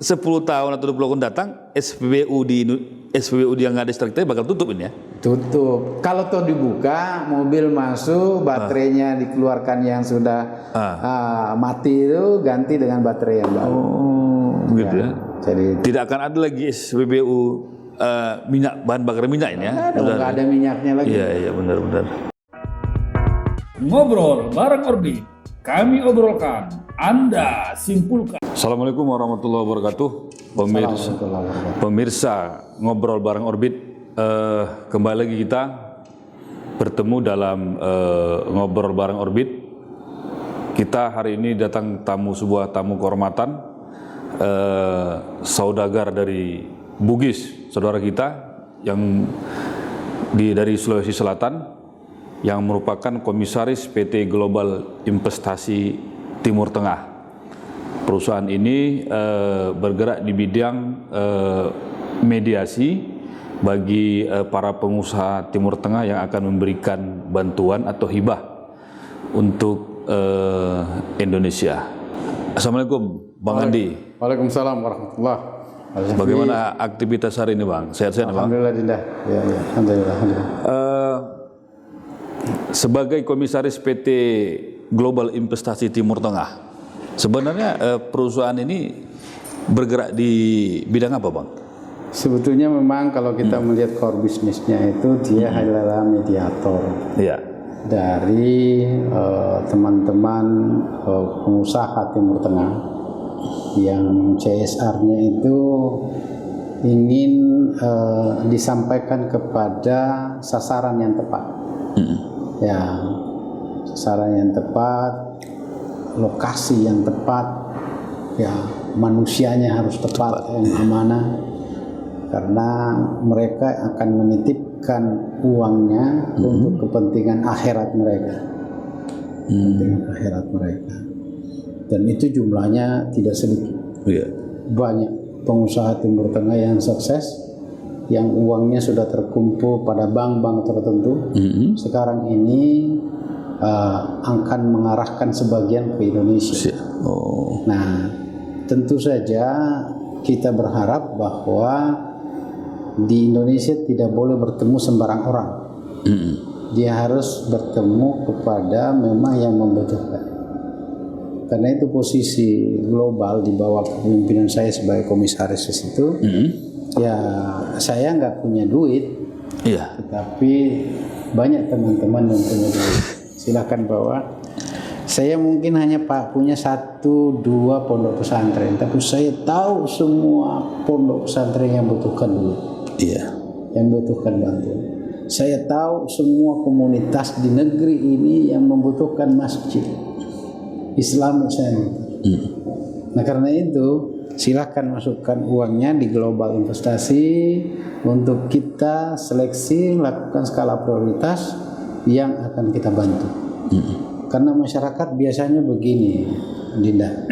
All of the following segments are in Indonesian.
10 tahun atau 20 tahun datang, SPBU di yang ada Strik bakal tutup ini ya? Tutup. Kalau toh dibuka, mobil masuk, baterainya dikeluarkan yang sudah mati itu ganti dengan baterai yang baru. Oh, begitu ya. Jadi tidak akan ada lagi SPBU minyak, bahan bakar minyak ini ya? nggak ada minyaknya lagi. Iya, benar-benar. Ngobrol bareng Orbit, kami obrolkan, Anda simpulkan. Assalamualaikum warahmatullahi wabarakatuh, pemirsa ngobrol bareng Orbit. Kembali lagi kita bertemu dalam ngobrol bareng Orbit. Kita hari ini datang sebuah tamu kehormatan, saudagar dari Bugis, saudara kita yang dari Sulawesi Selatan, yang merupakan komisaris PT Global Investasi Timur Tengah. Perusahaan ini bergerak di bidang mediasi bagi para pengusaha Timur Tengah yang akan memberikan bantuan atau hibah untuk Indonesia. Assalamualaikum Bang Andi. Waalaikumsalam warahmatullahi wabarakatuh. Bagaimana aktivitas hari ini Bang? Sehat-sehat Bang? Alhamdulillah Dinda. Ya, alhamdulillah. Sebagai komisaris PT Global Investasi Timur Tengah, sebenarnya perusahaan ini bergerak di bidang apa Bang? Sebetulnya memang kalau kita melihat core bisnisnya itu dia adalah mediator. Iya. Dari teman-teman pengusaha Timur Tengah yang CSR-nya itu ingin disampaikan kepada sasaran yang tepat. Ya, sasaran yang tepat, lokasi yang tepat, ya manusianya harus tepat, yang amanah, karena mereka akan menitipkan uangnya untuk kepentingan akhirat mereka, kepentingan akhirat mereka, dan itu jumlahnya tidak sedikit. Banyak pengusaha Timur Tengah yang sukses, yang uangnya sudah terkumpul pada bank-bank tertentu, sekarang ini akan mengarahkan sebagian ke Indonesia. Nah, tentu saja kita berharap bahwa di Indonesia tidak boleh bertemu sembarang orang. Dia harus bertemu kepada memang yang membutuhkan. Karena itu posisi global di bawah kepemimpinan saya sebagai komisaris di situ. Ya, saya nggak punya duit, tetapi banyak teman-teman yang punya duit. Silakan bawa. Saya mungkin hanya punya 1-2 pondok pesantren, tapi saya tahu semua pondok pesantren yang butuhkan duit, yang butuhkan bantuan. Saya tahu semua komunitas di negeri ini yang membutuhkan masjid Islam misalnya. Nah, karena itu silakan masukkan uangnya di global investasi untuk kita seleksi, lakukan skala prioritas yang akan kita bantu. Karena masyarakat biasanya begini, Dinda.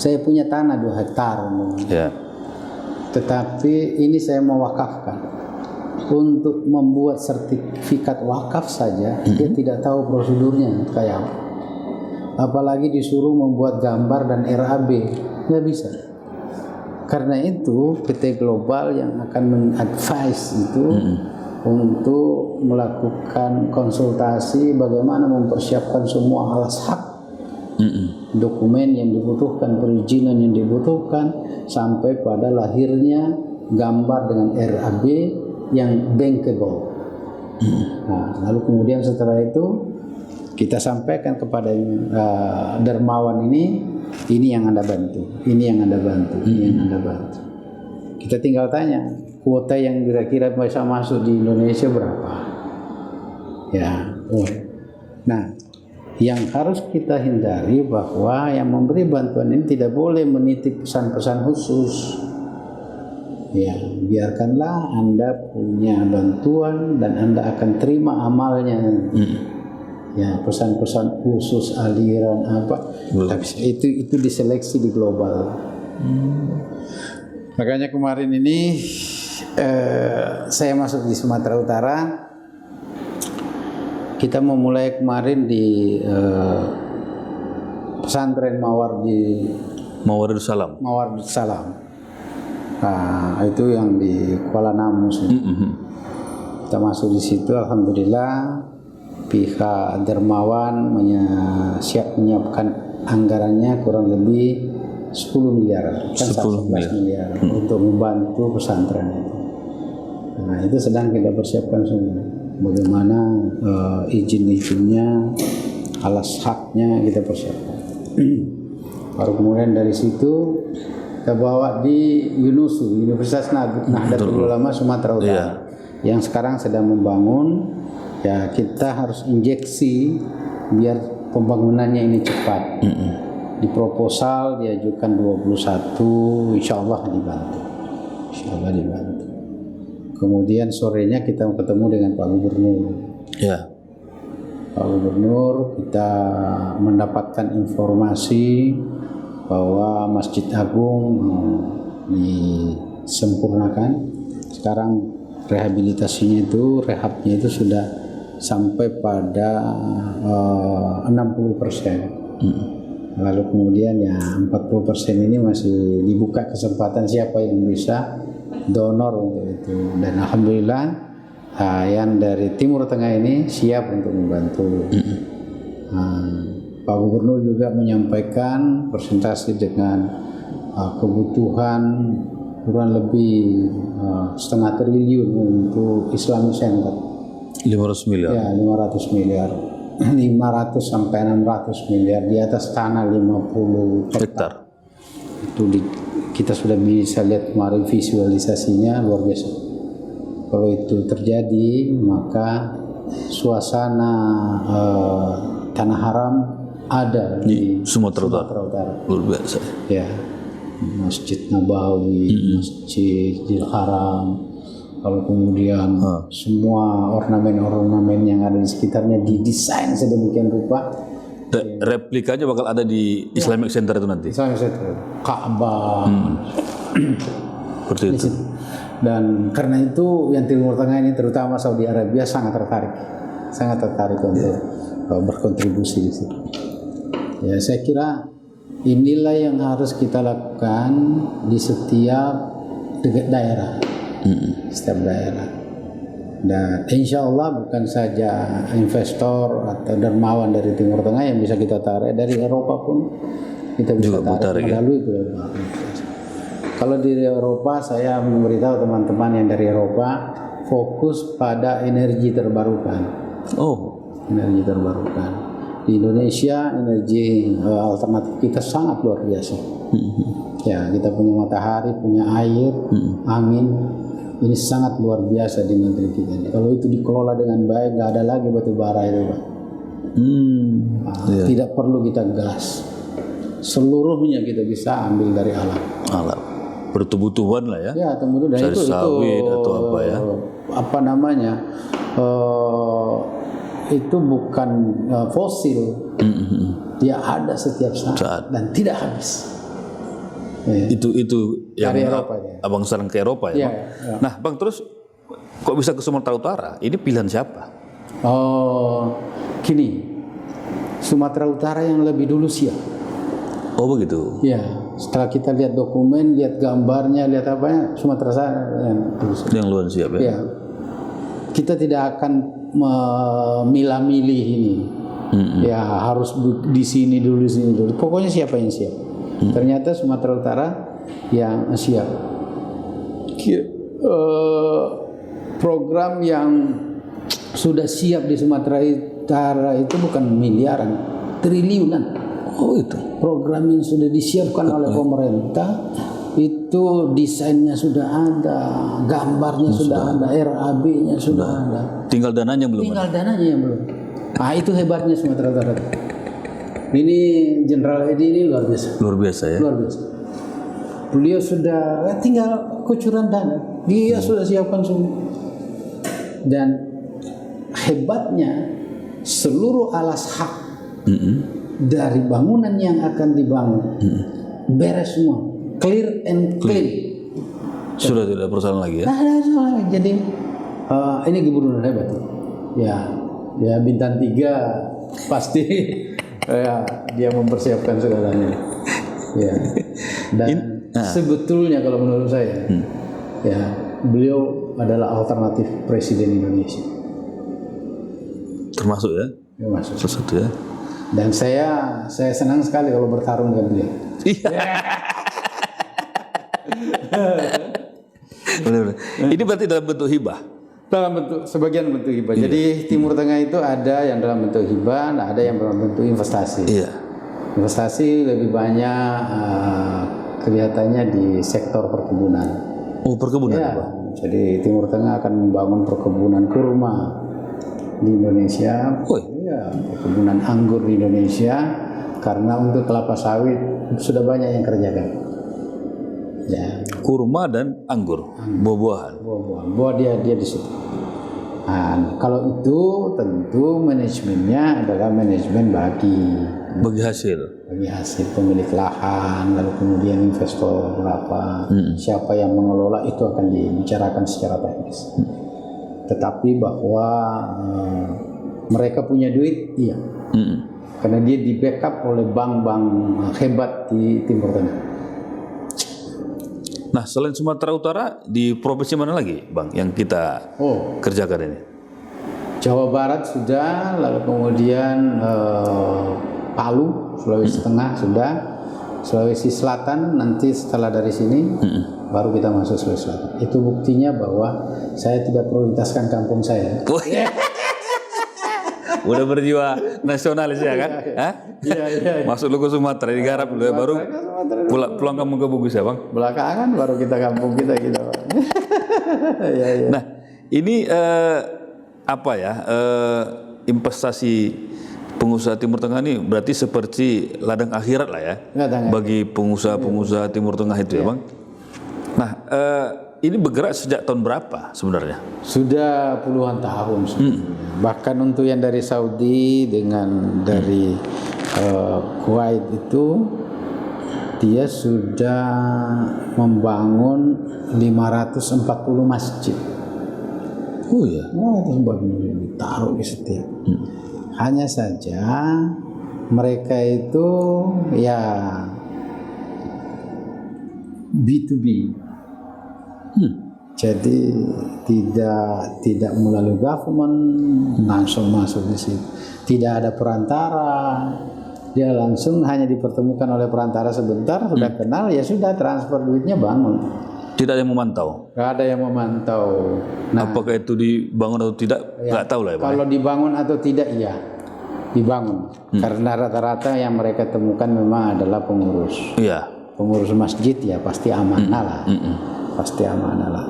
Saya punya tanah 2 hektar, tetapi ini saya mau wakafkan. Untuk membuat sertifikat wakaf saja, dia tidak tahu prosedurnya kayak apa. Apalagi disuruh membuat gambar dan RAB, nggak bisa. Karena itu PT Global yang akan mengadvise itu untuk melakukan konsultasi bagaimana mempersiapkan semua alas hak, dokumen yang dibutuhkan, perizinan yang dibutuhkan, sampai pada lahirnya gambar dengan RAB yang bankable. Nah, lalu kemudian setelah itu kita sampaikan kepada dermawan ini yang Anda bantu, ini yang Anda bantu, ini yang Anda bantu. Kita tinggal tanya, kuota yang kira-kira bisa masuk di Indonesia berapa? Nah, yang harus kita hindari bahwa yang memberi bantuan ini tidak boleh menitip pesan-pesan khusus. Ya, biarkanlah Anda punya bantuan dan Anda akan terima amalnya. Ya, pesan-pesan khusus, aliran apa, tapi itu diseleksi di global. Makanya kemarin ini saya masuk di Sumatera Utara. Kita memulai kemarin di pesantren Mawar di Mawaridus Salam. Mawaridus Salam. Nah, itu yang di Kuala Namu. Kita masuk di situ, alhamdulillah pihak dermawan siap menyiapkan anggarannya kurang lebih 10 miliar, kan 10 11 miliar untuk membantu pesantren itu. Nah, itu sedang kita persiapkan semua. Bagaimana izin-izinnya, alas haknya kita persiapkan. Baru kemudian dari situ kita bawa di UNUSU, Universitas Nahdlatul Ulama Sumatera Utara, yang sekarang sedang membangun. Ya, kita harus injeksi biar pembangunannya ini cepat. Di proposal diajukan 21, insya Allah dibantu. Insya Allah dibantu. Kemudian sorenya kita ketemu dengan Pak Gubernur. Ya. Pak Gubernur, kita mendapatkan informasi bahwa Masjid Agung disempurnakan. Sekarang rehabilitasinya itu, rehabnya itu sudah sampai pada 60%. Lalu kemudian ya 40% ini masih dibuka kesempatan siapa yang bisa donor untuk itu. Dan alhamdulillah yang dari Timur Tengah ini siap untuk membantu. Pak Gubernur juga menyampaikan presentasi dengan kebutuhan kurang lebih 0,5 triliun untuk Islamic Center. 500 miliar. Ya, 500 miliar. 500 sampai 600 miliar di atas tanah 50 hektar. Itu kita sudah bisa lihat kemarin visualisasinya luar biasa. Kalau itu terjadi, maka suasana tanah haram ada di Sumatera Utara. Luar biasa. Ya, Masjid Nabawi, Masjidil Haram. Kalau kemudian semua ornamen-ornamen yang ada di sekitarnya didesain sedemikian rupa. Replikanya bakal ada di Islamic Center itu nanti. Islamic Center, Ka'bah, seperti itu. Dan karena itu yang Timur Tengah ini terutama Saudi Arabia sangat tertarik untuk berkontribusi di situ. Ya, saya kira inilah yang harus kita lakukan di setiap daerah. Setiap daerah. Dan insya Allah bukan saja investor atau dermawan dari Timur Tengah yang bisa kita tarik, dari Eropa pun kita bisa tarik melalui itu. Kalau di Eropa, saya memberitahu teman-teman yang dari Eropa fokus pada energi terbarukan. Energi terbarukan. Di Indonesia energi alternatif kita sangat luar biasa. Ya, kita punya matahari, punya air, angin. Ini sangat luar biasa di negeri kita ini. Kalau itu dikelola dengan baik, nggak ada lagi batu bara itu, Pak. Tidak perlu kita gas. Seluruhnya kita bisa ambil dari alam. Bertumbuh-tumbuhan lah ya. Ya, tumbuh-tumbuhan itu sawit atau apa ya? Apa namanya? Itu bukan fosil. Dia ada setiap saat dan tidak habis. Itu yang dari Eropa, abang sarang ke Eropa ya, Nah bang, terus kok bisa ke Sumatera Utara? Ini pilihan siapa? Gini, Sumatera Utara yang lebih dulu siap. Begitu. Ya, setelah kita lihat dokumen, lihat gambarnya, lihat apanya, Sumatera Utara yang luar siap ya. Kita tidak akan memilah-milih ini. Ya, harus di sini dulu, sini dulu. Pokoknya siapa yang siap. Ternyata Sumatera Utara yang siap. Program yang sudah siap di Sumatera Utara itu bukan miliaran, triliunan. Itu program yang sudah disiapkan oleh pemerintah, itu desainnya sudah ada, gambarnya sudah ada, RAB-nya sudah ada. Tinggal dananya belum. Nah, itu hebatnya Sumatera Utara. Ini Jenderal Edi ini luar biasa. Luar biasa ya. Luar biasa. Beliau sudah tinggal kucuran dana. Dia sudah siapkan semua. Dan hebatnya seluruh alas hak dari bangunan yang akan dibangun beres semua, clear and clean. Sudah tidak persoalan lagi ya. Jadi ini gubernur hebat. Ya bintang 3 pasti. Ya, dia mempersiapkan segalanya. Ya. Dan sebetulnya kalau menurut saya, ya beliau adalah alternatif presiden Indonesia. Termasuk ya? Termasuk. Salah satu ya. Dan saya senang sekali kalau bertarung dengan beliau. Benar-benar. Ini berarti dalam bentuk hibah. Dalam bentuk sebagian bentuk hibah. Jadi Timur Tengah itu ada yang dalam bentuk hibah, ada yang dalam bentuk investasi. Iya. Investasi lebih banyak kelihatannya di sektor perkebunan. Oh, perkebunan Ya, Pak. jadi Timur Tengah akan membangun perkebunan kurma di Indonesia. Ya, perkebunan anggur di Indonesia karena untuk kelapa sawit sudah banyak yang kerjakan. Ya, Kurma dan anggur, buah-buahan. buah dia di situ. Nah, kalau itu tentu manajemennya adalah manajemen Bagi hasil. bagi hasil pemilik lahan, lalu kemudian investor berapa, siapa yang mengelola itu akan dibicarakan secara teknis. Tetapi bahwa mereka punya duit, iya, karena dia di backup oleh bank-bank hebat di Timur Tengah. Nah, selain Sumatera Utara, di provinsi mana lagi, Bang, yang kita kerjakan ini? Jawa Barat sudah, lalu kemudian Palu, Sulawesi Tengah sudah, Sulawesi Selatan nanti setelah dari sini baru kita masuk Sulawesi Selatan. Itu buktinya bahwa saya tidak prioritaskan kampung saya. Udah berjiwa nasionalis ya kan? Iya. Masuk lu ke Sumatera, digarap dulu ya, baru pulang kamu ke Bugis ya, Bang? Belakangan baru kita kampung kita gitu. Ya. Nah, ini apa ya? Investasi pengusaha Timur Tengah ini berarti seperti ladang akhirat lah ya, bagi pengusaha-pengusaha Timur Tengah itu ya, Bang. Nah, ini bergerak sejak tahun berapa sebenarnya? Sudah puluhan tahun sebenarnya. Bahkan untuk yang dari Saudi dengan dari Kuwait itu dia sudah membangun 540 masjid. Oh ya. Itu ditaruh di setiap. Hanya saja mereka itu ya B2B. Jadi tidak melalui government langsung masuk di situ. Tidak ada perantara. Dia langsung hanya dipertemukan oleh perantara sebentar, sudah kenal ya sudah transfer duitnya bangun. Tidak ada yang memantau. Gak ada yang memantau. Nah, apakah itu dibangun atau tidak? Nggak tahu lah ya, Bang. kalau dibangun atau tidak iya dibangun. Karena rata-rata yang mereka temukan memang adalah pengurus. Iya. Pengurus masjid ya pasti amanah lah. Pasti amanah lah.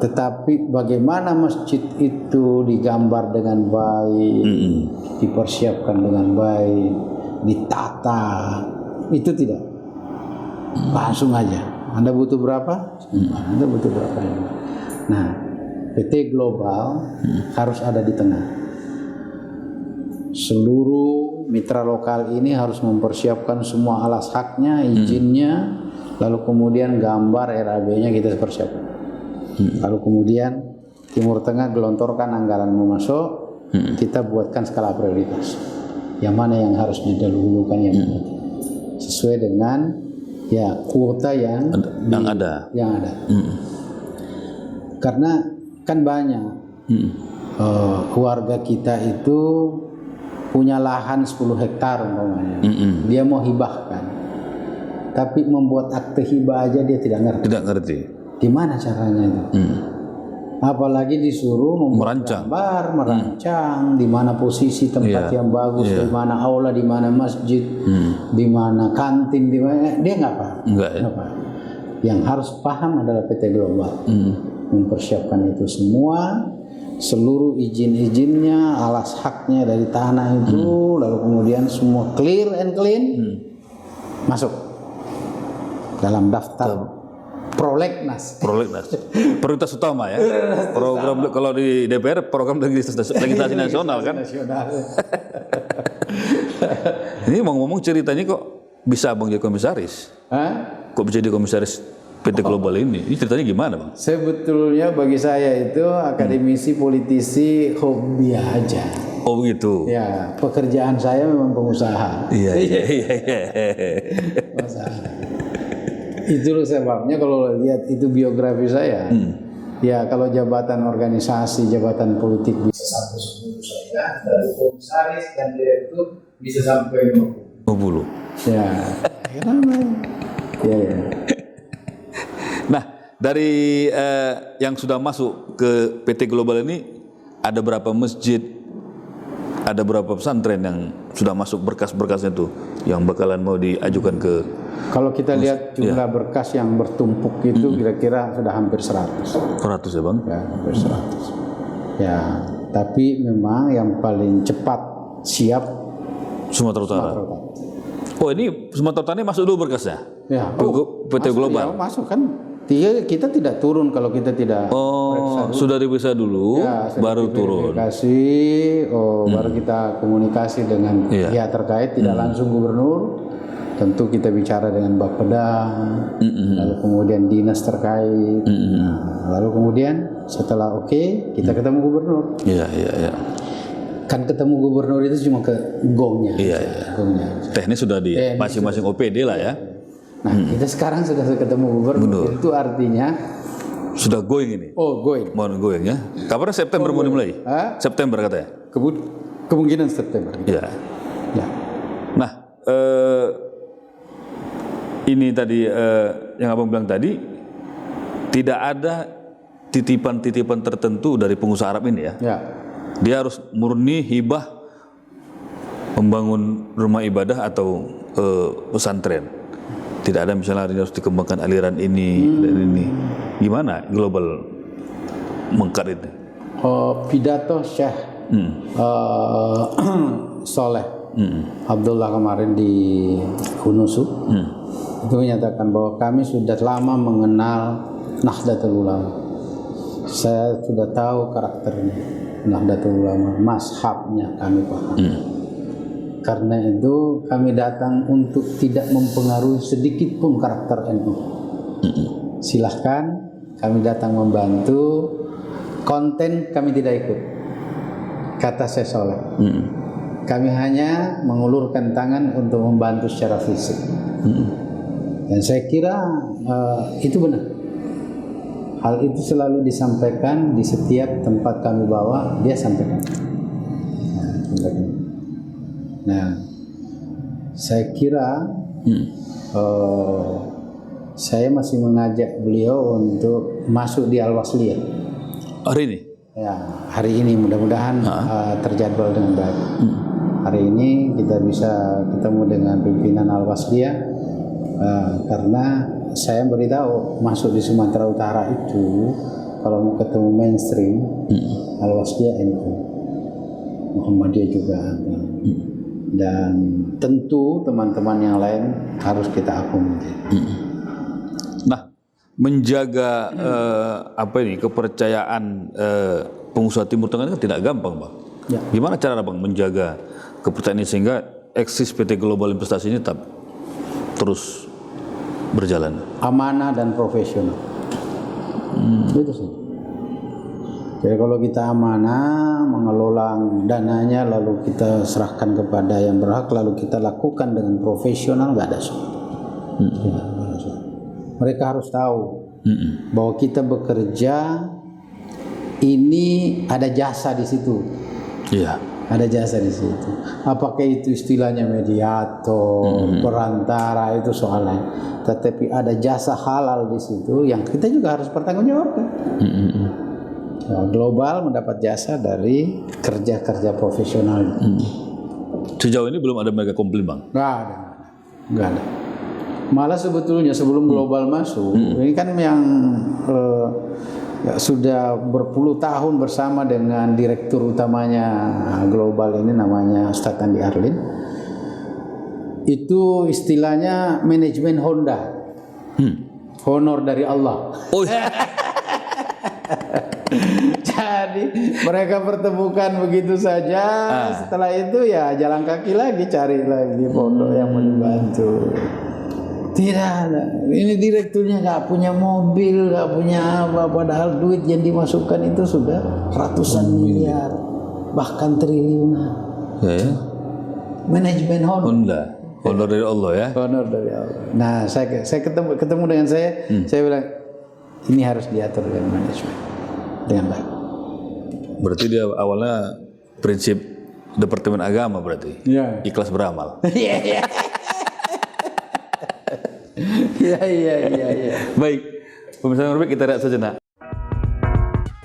Tetapi bagaimana masjid itu digambar dengan baik, dipersiapkan dengan baik, ditata, itu tidak. Langsung aja. Anda butuh berapa? Anda butuh berapa? Nah, PT Global harus ada di tengah. Seluruh mitra lokal ini harus mempersiapkan semua alas haknya, izinnya, lalu kemudian gambar RAB-nya kita persiapkan. Lalu kemudian Timur Tengah gelontorkan anggaran mau masuk, kita buatkan skala prioritas. Yang mana yang harus didahulukan yang sesuai dengan ya kuota yang ada. Karena kan banyak keluarga kita itu punya lahan 10 hektar umpamanya. Dia mau hibahkan. Tapi membuat akte hibah aja dia tidak ngerti. Gimana caranya itu? Apalagi disuruh merancang, di mana posisi tempat yang bagus, di mana aula, di mana masjid, di mana kantin, di mana dia nggak paham. Yang harus paham adalah PT Global mempersiapkan itu semua, seluruh izin-izinnya, alas haknya dari tanah itu, lalu kemudian semua clear and clean masuk dalam daftar prolegnas. Prioritas utama ya. Program kalau di DPR program legislasi nasional kan. Ini ngomong ceritanya kok bisa Bang jadi komisaris? Kok bisa jadi komisaris PT Global ini? Ini ceritanya gimana, Bang? Sebetulnya bagi saya itu akademisi politisi hobi aja. Oh begitu. Ya, pekerjaan saya memang pengusaha. Iya. Itu sebabnya kalau lihat itu biografi saya, ya kalau jabatan organisasi, jabatan politik bisa sampai 10 saya, dari komisaris dan direktur bisa sampai 20. Ya, kenapa? Ya. Nah, dari yang sudah masuk ke PT Global ini ada berapa masjid, ada berapa pesantren yang sudah masuk berkas-berkasnya tuh yang bakalan mau diajukan ke? Kalau kita lihat jumlah berkas yang bertumpuk itu kira-kira sudah hampir 100. 100 ya Bang? Ya, hampir 100. Ya, tapi memang yang paling cepat siap Sumatera Utara. Sumatera Utara. Oh ini Sumatera Utara ini masuk dulu berkasnya? Ya, PT Global? Ya, masuk kan. Kita tidak turun kalau kita tidak Oh, sudah diperiksa dulu, ya, baru turun. Baru kita komunikasi dengan pihak terkait, tidak langsung gubernur. Tentu kita bicara dengan Bapeda, lalu kemudian dinas terkait, lalu kemudian setelah kita ketemu gubernur. Iya. Kan ketemu gubernur itu cuma ke gongnya. Iya. Gongnya. Teknis sudah di masing-masing OPD lah ya. Nah, kita sekarang sudah ketemu gubernur. Itu artinya sudah going ini. Oh, going. Mohon going ya. Kapan September mau dimulai? September katanya. Kemungkinan September. Iya. Ya. Nah, ini tadi yang abang bilang tadi, tidak ada titipan-titipan tertentu dari pengusaha Arab ini ya. Ya. Dia harus murni hibah membangun rumah ibadah atau pesantren. Tidak ada misalnya harus dikembangkan aliran ini dan ini. Gimana Global mengkat itu? Pidato Syekh Soleh Abdullah kemarin di Hunusu itu menyatakan bahwa kami sudah lama mengenal Nahdlatul Ulama. Saya sudah tahu karakternya Nahdlatul Ulama, mazhabnya kami paham. Karena itu kami datang untuk tidak mempengaruhi sedikit pun karakter NU. Silahkan, kami datang membantu. Konten kami tidak ikut, kata Syekh Soleh. Kami hanya mengulurkan tangan untuk membantu secara fisik. Dan saya kira itu benar. Hal itu selalu disampaikan di setiap tempat kami bawa, dia sampaikan. Nah, saya kira saya masih mengajak beliau untuk masuk di Al-Wasliyah. Hari ini? Ya, hari ini mudah-mudahan terjadwal dengan baik. Hari ini kita bisa ketemu dengan pimpinan Al-Wasliyah karena saya beritahu masuk di Sumatera Utara itu kalau mau ketemu mainstream Al-Wasliyah NU, Muhammadiyah juga ada. Dan tentu teman-teman yang lain harus kita akomodir. Nah, menjaga kepercayaan pengusaha Timur Tengah ini kan tidak gampang, Bang. Ya. Gimana cara Bang menjaga kepercayaan ini sehingga eksis PT Global Investasi ini tetap terus berjalan? Amanah dan profesional. Itu sih. Jadi kalau kita amanah mengelola dananya lalu kita serahkan kepada yang berhak lalu kita lakukan dengan profesional, nggak ada soal. Mereka harus tahu bahwa kita bekerja ini ada jasa di situ. Iya. Ada jasa di situ. Apakah itu istilahnya mediator, perantara, itu soalnya. Tetapi ada jasa halal di situ yang kita juga harus bertanggungjawabkan. Nah, Global mendapat jasa dari kerja-kerja profesional. Sejauh ini belum ada mega komplain, Bang? Nggak ada. Malah sebetulnya sebelum Global masuk, ini kan yang sudah berpuluh tahun bersama dengan direktur utamanya Global ini namanya Ustadz Andi Arlin. Itu istilahnya manajemen Honda. Honor dari Allah. Oh. Jadi mereka pertemukan begitu saja. Setelah itu ya jalan kaki lagi, cari lagi pondok yang membantu. Tidak ada. Ini direkturnya nggak punya mobil, nggak punya apa. Padahal duit yang dimasukkan itu sudah ratusan miliar, bahkan triliunan. Ya. Manajemen Honda. Honor dari Allah ya. Honor dari Allah. Nah, saya ketemu dengan saya bilang ini harus diatur dengan manajemen dengan baik. Berarti dia awalnya prinsip Departemen Agama berarti. Iya. Ikhlas beramal. Iya. Iya. Baik, pemirsa Orbit, kita lihat sejenak.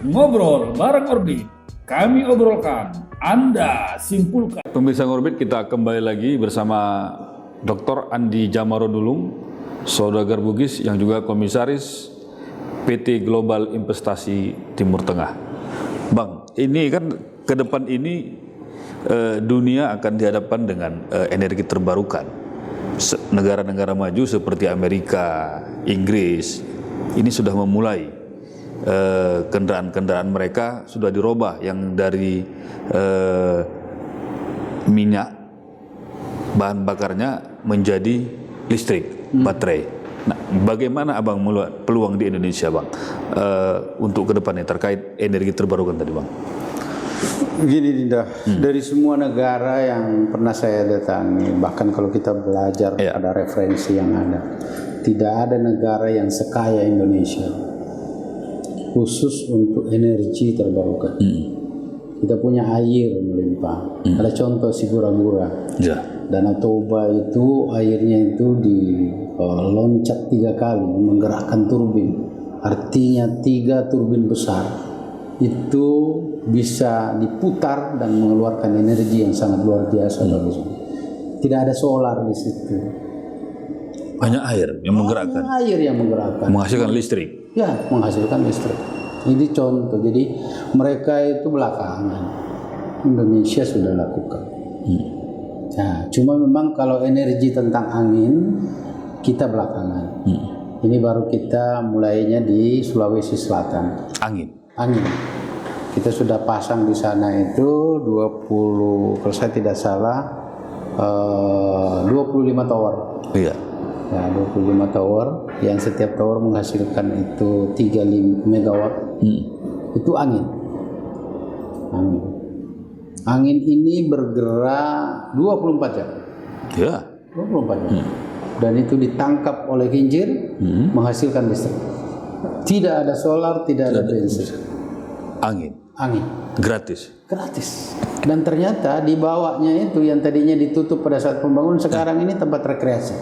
Ngobrol bareng Orbit. Kami obrolkan, Anda simpulkan. Pemirsa Orbit, kita kembali lagi bersama Dr. Andi Jamarudulung, saudagar Bugis yang juga komisaris PT Global Investasi Timur Tengah. Bang, ini kan ke depan ini dunia akan dihadapkan dengan energi terbarukan. Negara-negara maju seperti Amerika, Inggris, ini sudah memulai kendaraan-kendaraan mereka sudah dirubah yang dari minyak bahan bakarnya menjadi listrik, baterai. Nah, bagaimana abang melihat peluang di Indonesia, bang, untuk ke depannya terkait energi terbarukan tadi, bang? Gini Dinda, dari semua negara yang pernah saya datangi, bahkan kalau kita belajar pada referensi yang ada, tidak ada negara yang sekaya Indonesia khusus untuk energi terbarukan. Kita punya air melimpah. Ada contoh Sigura-gura. Ya. Danau Toba itu airnya itu loncat 3 kali menggerakkan turbin. Artinya 3 turbin besar itu bisa diputar dan mengeluarkan energi yang sangat luar biasa. Tidak ada solar di situ. Banyak air yang menggerakkan. Air yang menggerakkan. Menghasilkan listrik. Ya, menghasilkan listrik. Ini contoh. Jadi mereka itu belakangan. Indonesia sudah lakukan. Nah, cuma memang kalau energi tentang angin kita belakangan. Ini baru kita mulainya di Sulawesi Selatan. Angin. Kita sudah pasang di sana itu 20, kalau saya tidak salah 25 tower. Iya. Ya, 25 tower yang setiap tower menghasilkan itu 35 megawatt. Itu angin. Angin ini bergerak 24 jam. Ya. 24 jam. Dan itu ditangkap oleh kincir menghasilkan listrik. Tidak ada solar, tidak ada bensin. Angin. Gratis. Dan ternyata di bawahnya itu yang tadinya ditutup pada saat pembangunan, sekarang ini tempat rekreasi.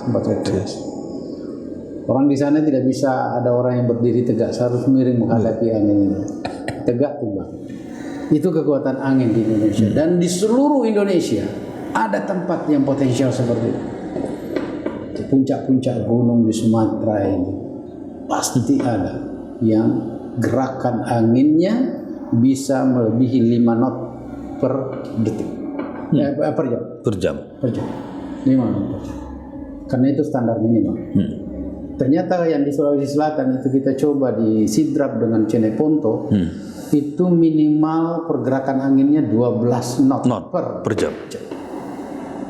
Tempat rekreasi. Orang di sana tidak bisa ada orang yang berdiri tegak, harus miring menghadapi angin ini. Tegak tumbang. Itu kekuatan angin di Indonesia. Dan di seluruh Indonesia ada tempat yang potensial seperti itu. Di puncak-puncak gunung di Sumatera ini pasti ada yang gerakan anginnya bisa melebihi 5 knot per detik. Per jam. 5 knot per jam. Karena itu standar minimal. Ternyata yang di Sulawesi Selatan itu kita coba di Sidrap dengan Ceneponto, itu minimal pergerakan anginnya 12 knot per jam.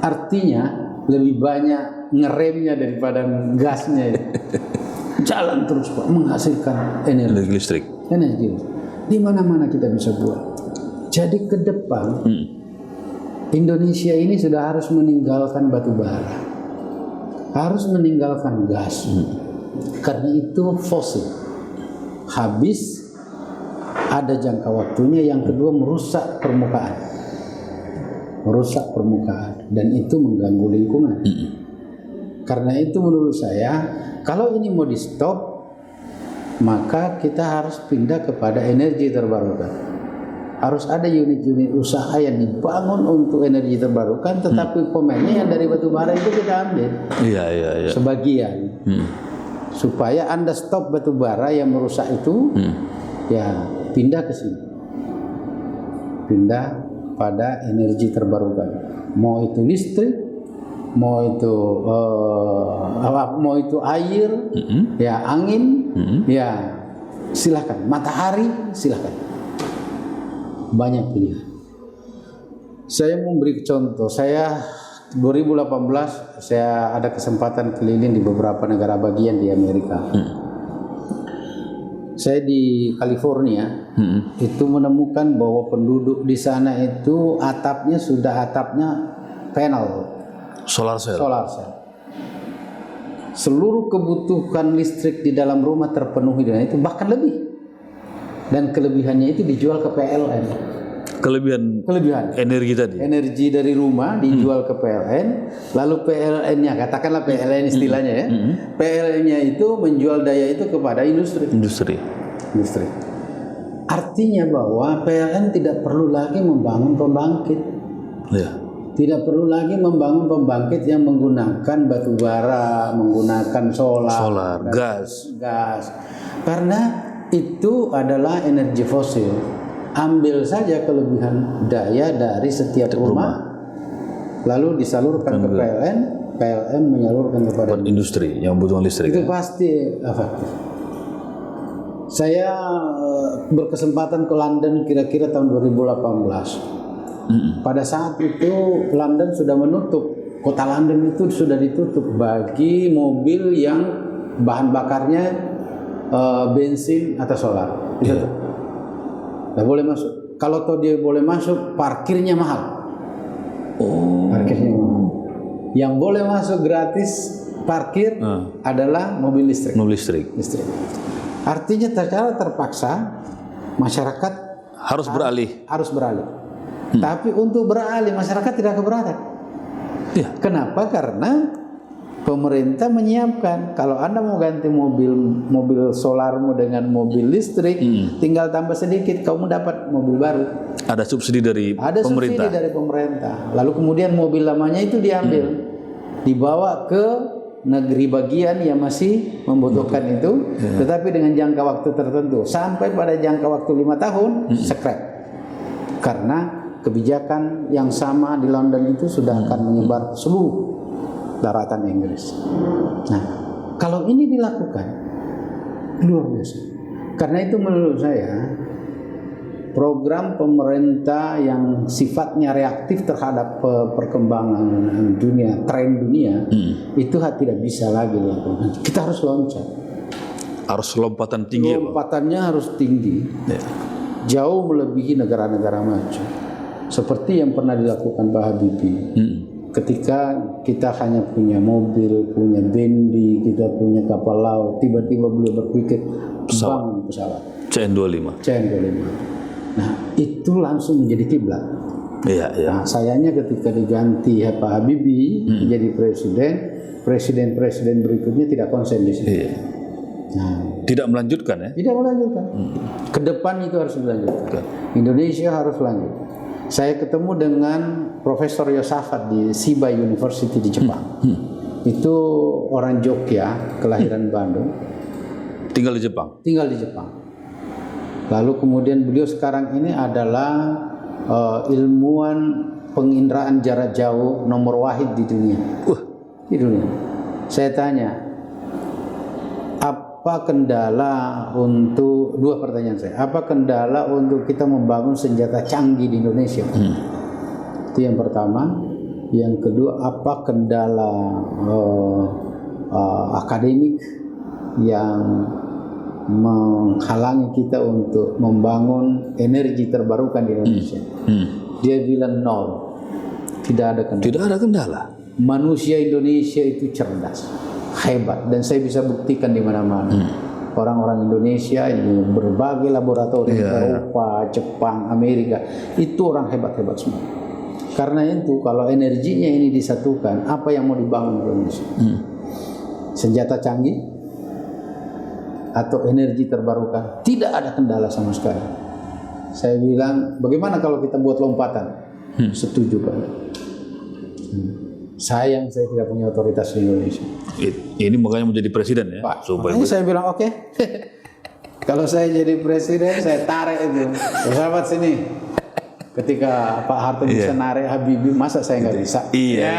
Artinya lebih banyak ngeremnya daripada gasnya. Jalan terus Pak, menghasilkan energi listrik. Di mana-mana kita bisa buat. Jadi ke depan Indonesia ini sudah harus meninggalkan batu bara, harus meninggalkan gas, karena itu fosil. Habis ada jangka waktunya. Yang kedua merusak permukaan, dan itu mengganggu lingkungan. Karena itu menurut saya, kalau ini mau di stop, maka kita harus pindah kepada energi terbarukan. Harus ada unit-unit usaha yang dibangun untuk energi terbarukan, tetapi pemainnya yang dari batu bara itu kita ambil. Iya. Sebagian. Supaya Anda stop batu bara yang merusak itu, ya pindah ke sini. Pindah pada energi terbarukan. Mau itu listrik, mau itu air, ya angin, ya silahkan. Matahari silahkan. Banyak pilihan. Saya memberi contoh. Saya 2018 saya ada kesempatan keliling di beberapa negara bagian di Amerika. Saya di California itu menemukan bahwa penduduk di sana itu atapnya panel Solar cell. Solar cell. Seluruh kebutuhan listrik di dalam rumah terpenuhi dengan itu, bahkan lebih. Dan kelebihannya itu dijual ke PLN. Kelebihan energi tadi. Energi dari rumah dijual ke PLN, lalu PLN-nya, katakanlah PLN istilahnya ya, PLN-nya itu menjual daya itu kepada industri. Artinya bahwa PLN tidak perlu lagi membangun pembangkit. Ya. Tidak perlu lagi membangun pembangkit yang menggunakan batu bara, menggunakan solar, gas. Karena itu adalah energi fosil. Ambil saja kelebihan daya dari setiap rumah, lalu disalurkan ke PLN, PLN menyalurkan kepada industri yang membutuhkan listrik. Itu pasti efektif. Saya berkesempatan ke London kira-kira tahun 2018. Pada saat itu London sudah menutup, kota London itu sudah ditutup bagi mobil yang bahan bakarnya bensin atau solar. Itu tuh. Nggak boleh masuk. Kalau toh dia boleh masuk, parkirnya mahal. Parkirnya mahal. Yang boleh masuk gratis parkir adalah mobil listrik. Listrik. Artinya secara terpaksa masyarakat harus beralih. Tapi untuk beralih masyarakat tidak keberatan. Ya. Kenapa? Karena pemerintah menyiapkan kalau Anda mau ganti mobil solarmu dengan mobil listrik, tinggal tambah sedikit kamu dapat mobil baru. Ada subsidi dari pemerintah. Lalu kemudian mobil lamanya itu diambil, dibawa ke negeri bagian yang masih membutuhkan itu, tetapi dengan jangka waktu tertentu. Sampai pada jangka waktu 5 tahun, scrap. Karena kebijakan yang sama di London itu sudah akan menyebar ke seluruh daratan Inggris. Nah, kalau ini dilakukan luar biasa. Karena itu menurut saya program pemerintah yang sifatnya reaktif terhadap perkembangan dunia, tren dunia, itu tidak bisa lagi dilakukan. Kita harus loncat. Harus lompatan tinggi. Lompatannya harus tinggi. Jauh melebihi negara-negara maju. Seperti yang pernah dilakukan Pak Habibie. Ketika kita hanya punya mobil, punya bendi, kita punya kapal laut, tiba-tiba beliau berpikir bangun pesawat CN25. Nah, itu langsung menjadi kiblat. Nah, sayangnya ketika diganti Pak Habibie menjadi presiden berikutnya tidak konsen di sini. Nah, tidak melanjutkan ya? Tidak melanjutkan. Ke depan itu harus dilanjutkan. Indonesia harus lanjut. Saya ketemu dengan Profesor Yosafat di Shiba University di Jepang. Itu orang Jogja, kelahiran Bandung. Tinggal di Jepang. Lalu kemudian beliau sekarang ini adalah ilmuwan penginderaan jarak jauh nomor wahid di dunia. Di dunia. Saya tanya, apa kendala untuk, dua pertanyaan saya, apa kendala untuk kita membangun senjata canggih di Indonesia? Itu yang pertama. Yang kedua, apa kendala akademik yang menghalangi kita untuk membangun energi terbarukan di Indonesia? Dia bilang nol, tidak ada kendala. Manusia Indonesia itu cerdas, hebat, dan saya bisa buktikan di mana-mana. Orang-orang Indonesia di berbagai laboratorium Eropa, Jepang, Amerika itu orang hebat-hebat semua. Karena itu kalau energinya ini disatukan, apa yang mau dibangun di Indonesia? Senjata canggih atau energi terbarukan? Tidak ada kendala sama sekali. Saya bilang, bagaimana kalau kita buat lompatan? Setuju Pak. Sayang saya tidak punya otoritas di Indonesia. Ini makanya menjadi presiden ya? Pak, makanya saya bilang oke. Kalau saya jadi presiden, saya tarik itu. Sahabat sini. Ketika Pak Harto bisa narik Habibie, masa saya nggak bisa? Iya.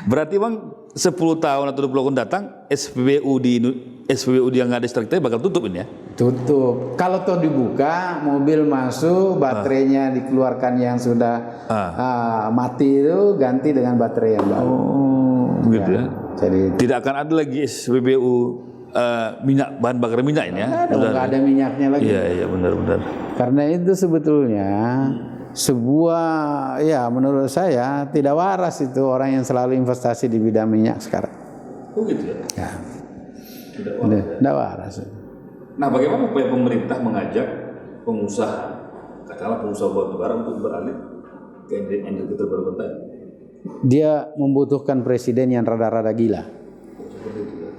Berarti Bang 10 tahun atau 20 tahun datang SPBU yang nggak ada strukturnya bakal tutup ini ya? Tutup. Kalau toh dibuka, mobil masuk, baterainya dikeluarkan yang sudah mati itu ganti dengan baterai yang baru. Begitu ya. Jadi tidak akan ada lagi SPBU minyak, bahan bakar minyak ini ya? Nggak ada minyaknya lagi. Iya benar. Karena itu sebetulnya sebuah, ya menurut saya tidak waras itu orang yang selalu investasi di bidang minyak sekarang. Oh gitu ya? Ya, Tidak waras. Nah, bagaimana upaya pemerintah mengajak pengusaha, katakanlah pengusaha batu bara untuk beralih ke energi terbarukan tadi? Dia membutuhkan presiden yang rada-rada gila. Seperti itu ya.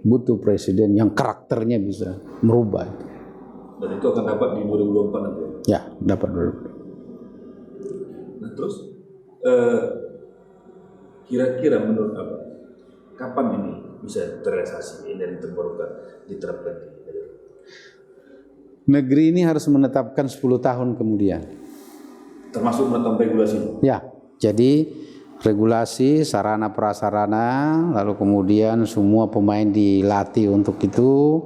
Butuh presiden yang karakternya bisa merubah. Dan itu akan dapat di 2024 nanti. Ya, dapat dulu. Nah, terus kira-kira menurut apa? Kapan ini bisa terrealisasi energi terbarukan diterapkan di negeri? Negeri ini harus menetapkan 10 tahun kemudian. Termasuk menetapkan regulasi. Ya, jadi regulasi, sarana prasarana, lalu kemudian semua pemain dilatih untuk itu.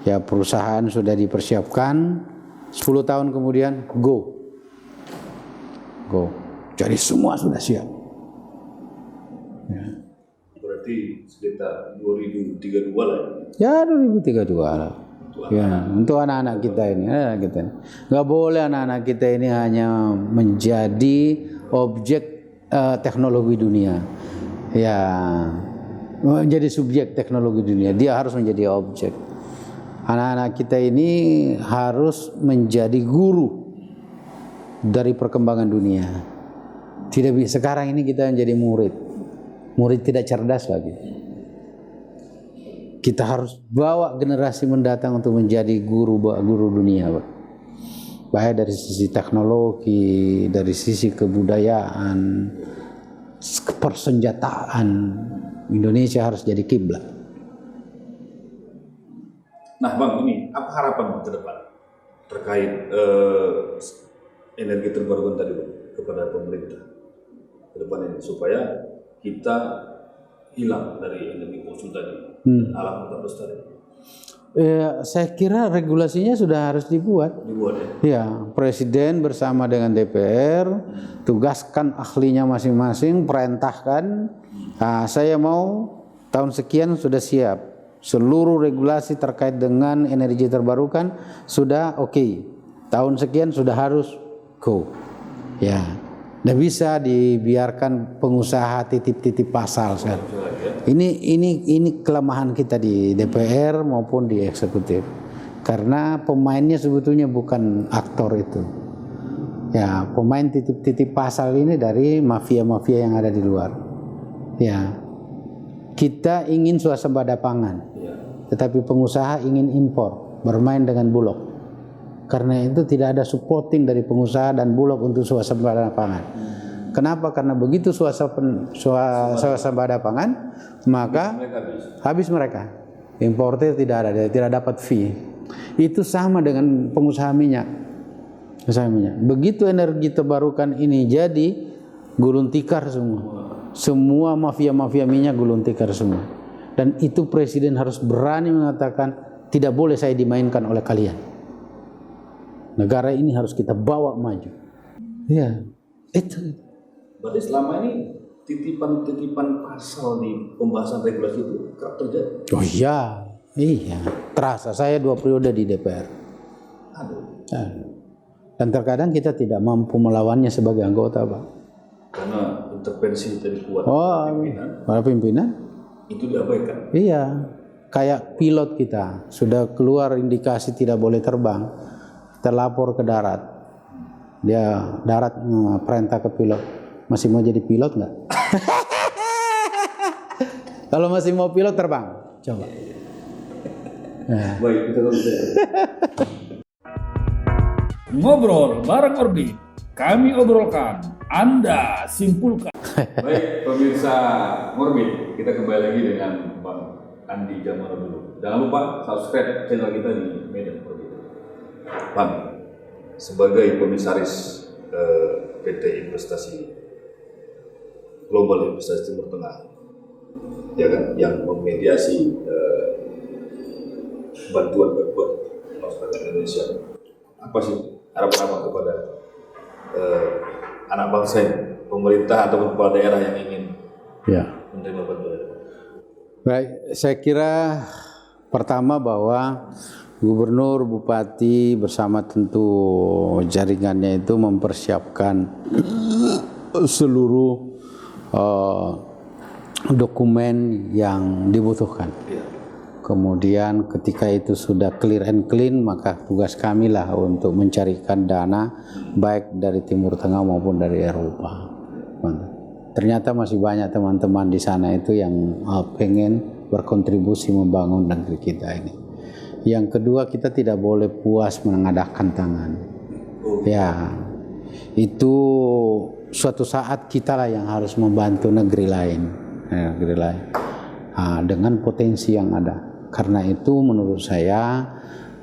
Ya, perusahaan sudah dipersiapkan. 10 tahun kemudian go. Jadi semua sudah siap. Ya. Berarti sekitar 2032 lah. Ya 2032 lah. Ya, untuk anak-anak kita ini, nggak boleh anak-anak kita ini hanya menjadi objek teknologi dunia. Ya, menjadi subjek teknologi dunia. Dia harus menjadi objek. Anak-anak kita ini harus menjadi guru dari perkembangan dunia. Tidak bisa sekarang ini kita menjadi murid. Murid tidak cerdas lagi. Kita harus bawa generasi mendatang untuk menjadi guru dunia, Pak. Baik dari sisi teknologi, dari sisi kebudayaan, persenjataan. Indonesia harus jadi kiblat. Nah, Bang, ini apa harapan ke depan terkait energi terbarukan tadi, Bang, kepada pemerintah ke depan ini supaya kita hilang dari energi fosil tadi dan alam tetap lestari? Ya, saya kira regulasinya sudah harus dibuat ya. Ya, Presiden bersama dengan DPR tugaskan ahlinya masing-masing, perintahkan. Nah, saya mau tahun sekian sudah siap. Seluruh regulasi terkait dengan energi terbarukan sudah oke. Tahun sekian sudah harus go. Ya, tidak bisa dibiarkan pengusaha titip-titip pasal sekarang. Ini kelemahan kita di DPR maupun di eksekutif. Karena pemainnya sebetulnya bukan aktor itu. Ya, pemain titip-titip pasal ini dari mafia-mafia yang ada di luar. Ya, kita ingin swasembada pangan, tetapi pengusaha ingin impor, bermain dengan Bulog. Karena itu tidak ada supporting dari pengusaha dan Bulog untuk swasembada pangan. Kenapa? Karena begitu swasembada pangan, maka habis mereka. Importer tidak ada, tidak dapat fee. Itu sama dengan pengusaha minyak. Begitu energi terbarukan ini jadi, gulung tikar semua. Semua mafia-mafia minyak gulung tikar semua. Dan itu presiden harus berani mengatakan tidak boleh saya dimainkan oleh kalian. Negara ini harus kita bawa maju. Ya, itu. Berarti selama ini titipan-titipan pasal di pembahasan regulasi itu kerap terjadi. Oh iya. Terasa saya 2 periode di DPR. Dan terkadang kita tidak mampu melawannya sebagai anggota, Pak. Karena intervensi dari kuat para pimpinan itu diabaikan. Iya, kayak pilot kita sudah keluar indikasi tidak boleh terbang, terlapor ke darat. Dia darat perintah ke pilot, masih mau jadi pilot nggak? Kalau masih mau pilot terbang, coba. Baik, kita Ngobrol bareng Orbit, kami obrolkan, Anda simpulkan. Baik, pemirsa Ngorbit, kita kembali lagi dengan Bang Andi Jamara dulu. Jangan lupa subscribe channel kita di Medan Orbit. Bang, sebagai komisaris PT Investasi Global Investasi Timur Tengah, ya kan, yang memediasi bantuan masyarakat Indonesia, apa sih harapan Abang kepada anak bangsa ini, pemerintah atau kepala daerah yang ingin menerima bantuan? Baik, saya kira pertama bahwa Gubernur, bupati bersama tentu jaringannya itu mempersiapkan seluruh dokumen yang dibutuhkan. Kemudian ketika itu sudah clear and clean, maka tugas kami lah untuk mencarikan dana baik dari Timur Tengah maupun dari Eropa. Ternyata masih banyak teman-teman di sana itu yang pengen berkontribusi membangun negeri kita ini. Yang kedua, kita tidak boleh puas menengadahkan tangan. Ya, itu suatu saat kita lah yang harus membantu negeri lain, dengan potensi yang ada. Karena itu menurut saya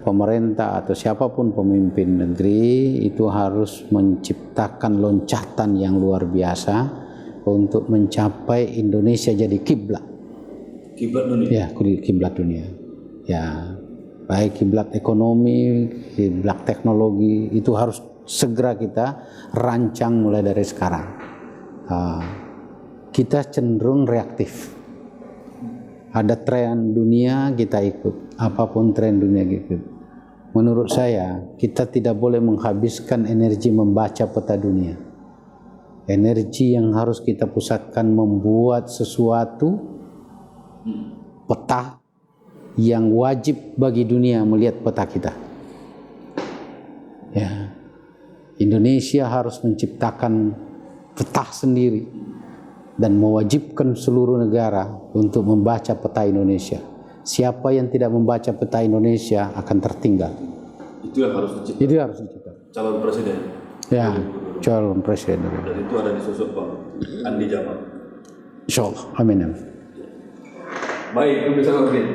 pemerintah atau siapapun pemimpin negeri itu harus menciptakan loncatan yang luar biasa untuk mencapai Indonesia jadi kiblat. Kiblat dunia. Ya, kiblat dunia. Ya, baik kiblat ekonomi, kiblat teknologi, itu harus segera kita rancang mulai dari sekarang. Kita cenderung reaktif. Ada tren dunia, kita ikut. Apapun tren dunia kita ikut. Menurut saya, kita tidak boleh menghabiskan energi membaca peta dunia. Energi yang harus kita pusatkan membuat sesuatu peta yang wajib bagi dunia melihat peta kita. Ya. Indonesia harus menciptakan peta sendiri dan mewajibkan seluruh negara untuk membaca peta Indonesia. Siapa yang tidak membaca peta Indonesia akan tertinggal. Itu yang harus diciptakan. Itu harus diciptakan. Calon presiden. Ya, calon presiden. Dan itu ada di sosok Bang Andi Jamal. Insyaallah. Amin. Baik, pemirsa Orbit.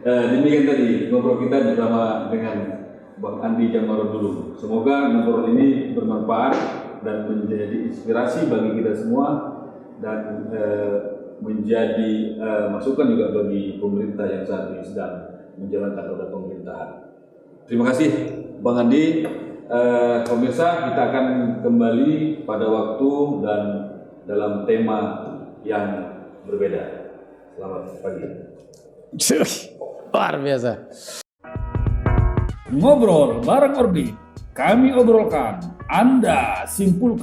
Demikian tadi ngobrol kita bersama dengan Bang Andi Jamal dulu. Semoga ngobrol ini bermanfaat dan menjadi inspirasi bagi kita semua dan menjadi masukan juga bagi pemerintah yang saat ini sedang menjalankan roda pemerintahan. Terima kasih Bang Andi. Pemirsa, kita akan kembali pada waktu dan dalam tema yang berbeda. Selamat pagi. Luar biasa. Ngobrol bareng Orbit, kami obrolkan, Anda simpulkan.